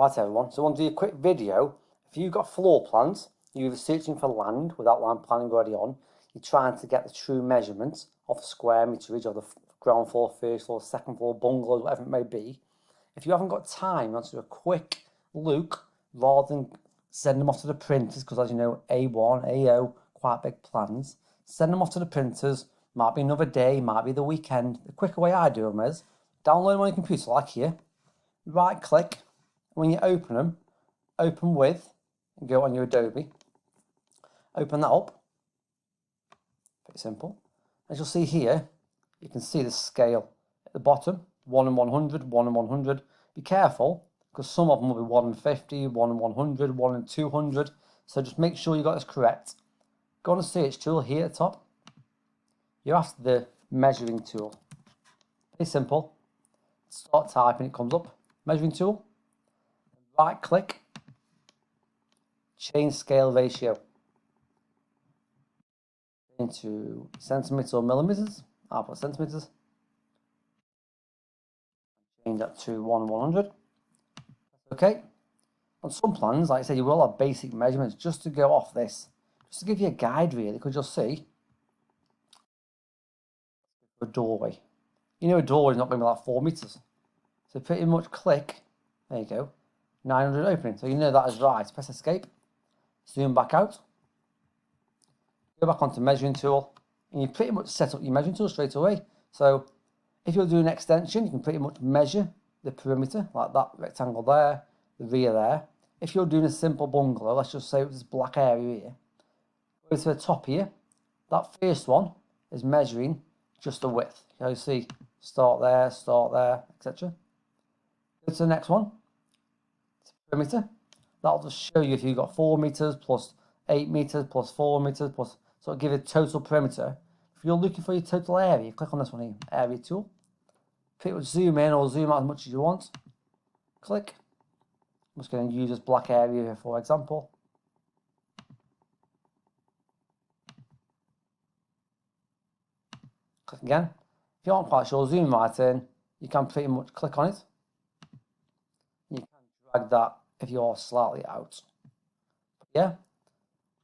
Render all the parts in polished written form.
Right everyone, so I want to do a quick video. If you've got floor plans, you're either searching for land without land planning already on, you're trying to get the true measurements of the square meterage of the ground floor, first floor, second floor, bungalows, whatever it may be. If you haven't got time, you want to do a quick look rather than send them off to the printers, because as you know, A1, AO, quite big plans. Send them off to the printers, might be another day, might be the weekend. The quicker way I do them is download them on your computer, like here, right click. When you open them, open with, and go on your Adobe. Open that up. Pretty simple. As you'll see here, you can see the scale at the bottom, 1 in 100, 1 in 100. Be careful, because some of them will be 1 in 50, 1 in 100, 1 in 200. So just make sure you got this correct. Go on the search tool here at the top. You're after the measuring tool. Pretty simple. Start typing, it comes up. Measuring tool. Right click, change scale ratio into centimeters or millimeters. I'll put centimeters. Change that to 1 in 100. Okay. On some plans, like I said, you will have basic measurements just to go off this, just to give you a guide really, because you'll see a doorway. You know, a doorway is not going to be like 4 meters. So pretty much click, there you go, 900 opening. So you know that is right. Press escape, zoom back out, go back onto measuring tool, and you pretty much set up your measuring tool straight away. So if you're doing an extension, you can pretty much measure the perimeter, like that rectangle there, the rear there. If you're doing a simple bungalow, let's just say with this black area here, go to the top here, that first one is measuring just the width. You see, start there, etc. Go to the next one, it's perimeter. That'll just show you if you've got 4 meters plus 8 meters plus 4 meters plus, so it'll give you a total perimeter. If you're looking for your total area, click on this one here, area tool. Pretty much zoom in or zoom out as much as you want. Click. I'm just going to use this black area here for example. Click again. If you aren't quite sure, zoom right in. You can pretty much click on it. You can drag that if you're slightly out. But yeah,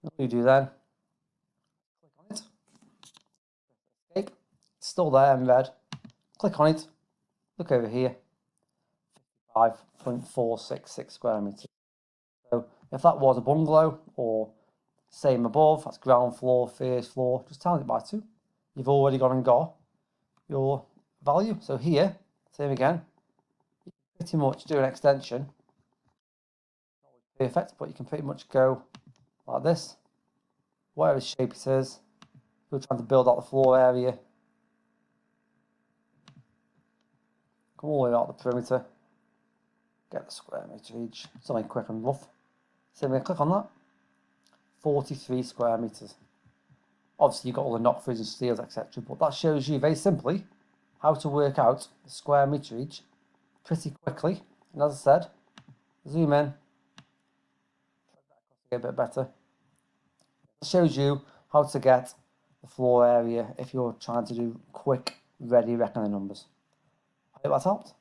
what you do then, click on it. Escape. It's still there in red. Click on it. Look over here. 55.466 square meters. So if that was a bungalow or same above, that's ground floor, first floor, just times it by 2. You've already gone and got your value. So here, same again, you can pretty much do an extension. Not always perfect, but you can pretty much go like this, whatever shape it is. If you're trying to build out the floor area, come all the way out the perimeter, get the square meterage, something quick and rough. So we're going to click on that, 43 square meters. Obviously you've got all the knock-throughs and steels, etc. But that shows you very simply how to work out the square meterage pretty quickly. And as I said, zoom in, a bit better. It shows you how to get the floor area if you're trying to do quick, ready reckoning numbers. I hope that's helped.